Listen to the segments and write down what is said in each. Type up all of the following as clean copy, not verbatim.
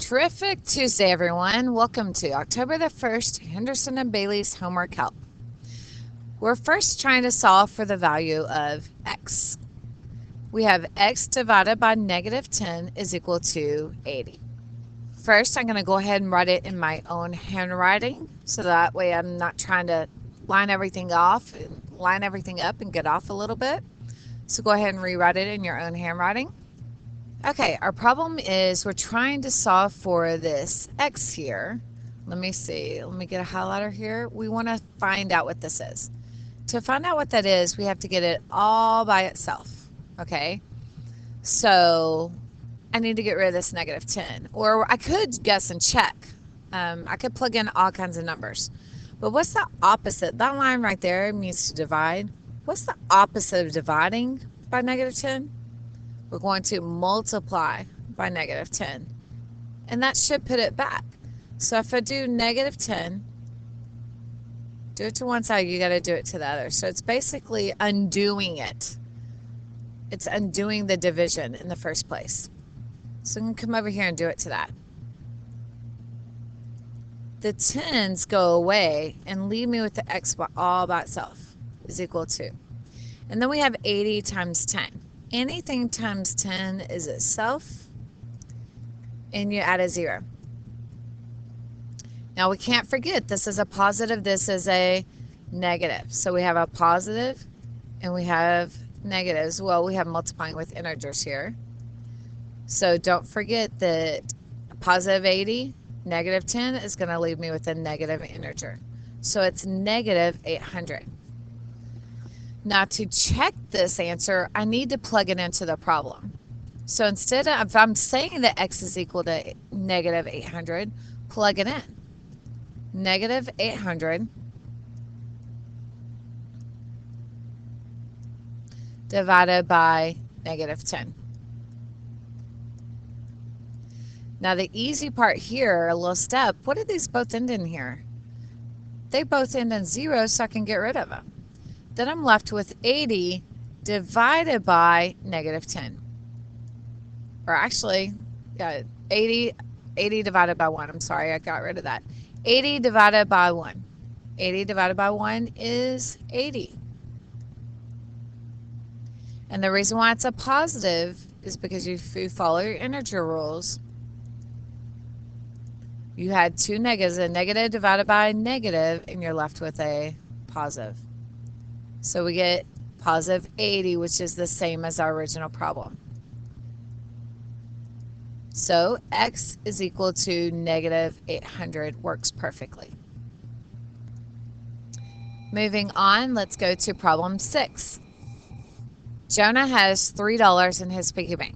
Terrific Tuesday, everyone. Welcome to October the 1st, Henderson and Bailey's Homework Help. We're first trying to solve for the value of x. We have x divided by negative 10 is equal to 80. First, I'm going to go ahead and write it in my own handwriting, so that way I'm not trying to line everything up and get off a little bit. So go ahead and rewrite it in your own handwriting. Okay, our problem is we're trying to solve for this x here. Let me see. Let me get a highlighter here. We want to find out what this is. To find out what that is, we have to get it all by itself. Okay, so I need to get rid of this negative 10. Or I could guess and check. I could plug in all kinds of numbers. But what's the opposite? That line right there means to divide. What's the opposite of dividing by negative 10? We're going to multiply by negative 10. And that should put it back. So if I do negative 10, do it to one side, you got to do it to the other. So it's basically undoing it. It's undoing the division in the first place. So I'm going to come over here and do it to that. The 10s go away and leave me with the x all by itself is equal to. And then we have 80 times 10. Anything times 10 is itself, and you add a 0. Now we can't forget this is a positive, this is a negative. So we have a positive and we have negatives. Well, we have multiplying with integers here. So don't forget that positive 80, negative 10 is going to leave me with a negative integer. So it's negative 800. Now to check this answer, I need to plug it into the problem. So instead of, if I'm saying that x is equal to negative 800, plug it in. Negative 800 divided by negative 10. Now the easy part here, a little step, what do these both end in here? They both end in 0, so I can get rid of them. Then I'm left with 80 divided by negative 10. Or actually, yeah, 80 divided by 1. I'm sorry, I got rid of that. 80 divided by 1. 80 divided by 1 is 80. And the reason why it's a positive is because if you follow your integer rules, you had two negatives, a negative divided by a negative, and you're left with a positive. So we get positive 80, which is the same as our original problem. So x is equal to negative 800 works perfectly. Moving on, let's go to problem 6. Jonah has $3 in his piggy bank.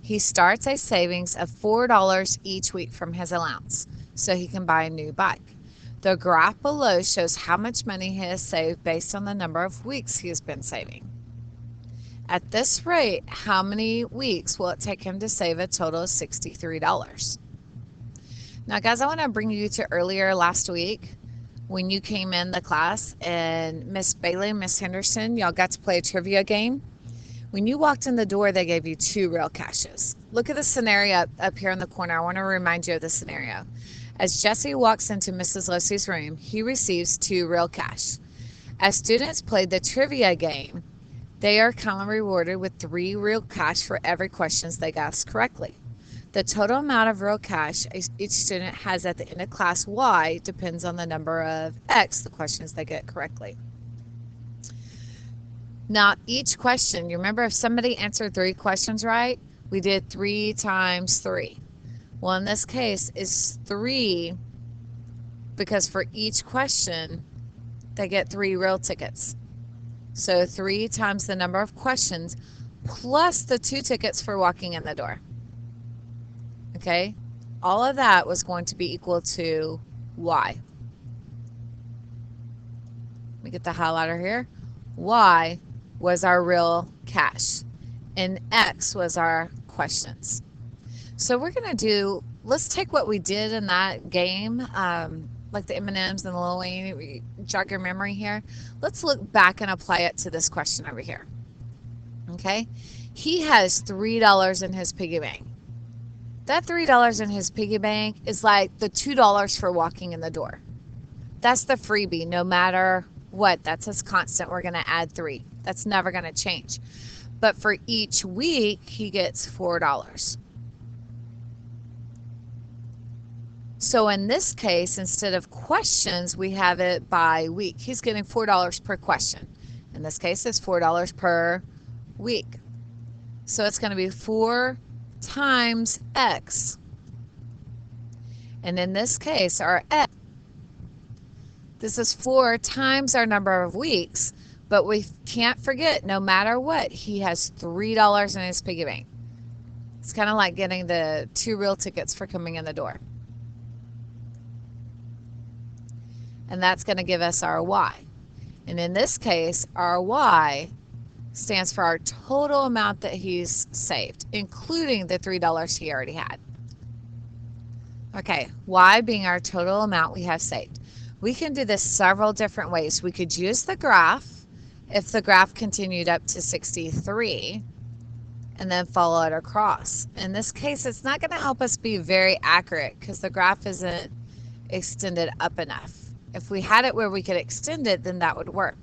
He starts a savings of $4 each week from his allowance, so he can buy a new bike. The graph below shows how much money he has saved based on the number of weeks he has been saving. At this rate, how many weeks will it take him to save a total of $63? Now, guys, I want to bring you to earlier last week when you came in the class and Miss Bailey and Miss Henderson, y'all got to play a trivia game. When you walked in the door, they gave you 2 real cashes. Look at the scenario up here in the corner. I want to remind you of the scenario. As Jesse walks into Mrs. Lucy's room, he receives 2 real cash. As students play the trivia game, they are kindly rewarded with 3 real cash for every question they guess correctly. The total amount of real cash each student has at the end of class Y depends on the number of X, the questions they get correctly. Now, each question, you remember if somebody answered 3 questions right, we did 3 times 3. Well, in this case, it's 3 because for each question, they get 3 real tickets. So 3 times the number of questions plus the 2 tickets for walking in the door. Okay? All of that was going to be equal to Y. Let me get the highlighter here. Y was our real cash, and X was our questions. So we're going to do, let's take what we did in that game, like the M&Ms and the Lil Wayne, jog your memory here. Let's look back and apply it to this question over here. Okay? He has $3 in his piggy bank. That $3 in his piggy bank is like the $2 for walking in the door. That's the freebie, no matter what. That's his constant. We're going to add 3. That's never going to change. But for each week, he gets $4. So in this case, instead of questions, we have it by week. He's getting $4 per question. In this case, it's $4 per week. So it's going to be 4 times X. And in this case, our X, this is 4 times our number of weeks, but we can't forget, no matter what, he has $3 in his piggy bank. It's kind of like getting the 2 real tickets for coming in the door. And that's going to give us our Y. And in this case, our Y stands for our total amount that he's saved, including the $3 he already had. Okay, Y being our total amount we have saved. We can do this several different ways. We could use the graph if the graph continued up to 63 and then follow it across. In this case, it's not going to help us be very accurate because the graph isn't extended up enough. If we had it where we could extend it, then that would work.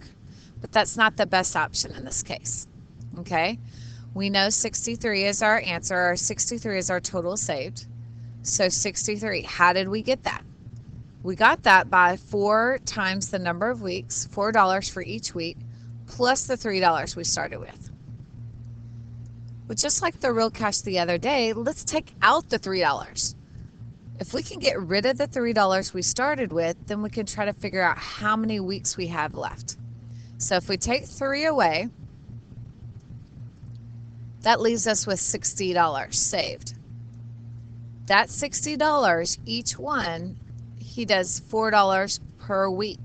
But that's not the best option in this case. Okay, we know 63 is our answer. Our 63 is our total saved. So 63, how did we get that? We got that by 4 times the number of weeks, $4 for each week, plus the $3 we started with. But just like the real cash the other day, let's take out the $3. If we can get rid of the $3 we started with, then we can try to figure out how many weeks we have left. So if we take 3 away, that leaves us with $60 saved. That $60, each one, he does $4 per week.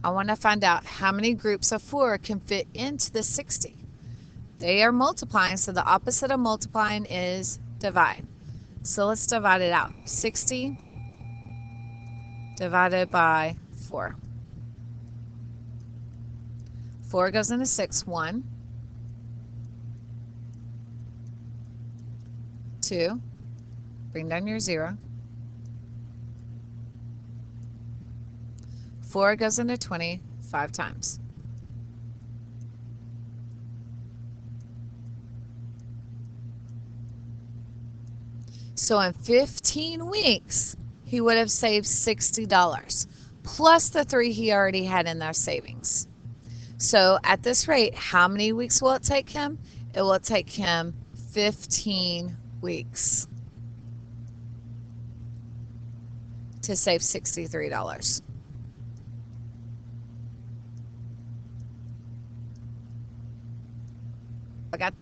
I want to find out how many groups of 4 can fit into the 60. They are multiplying, so the opposite of multiplying is divide. So let's divide it out. 60 divided by 4. 4 goes into 6. 1, 2, bring down your 0. 4 goes into 20 5 times. So in 15 weeks, he would have saved $60 plus the 3 he already had in their savings. So at this rate, how many weeks will it take him? It will take him 15 weeks to save $63. I got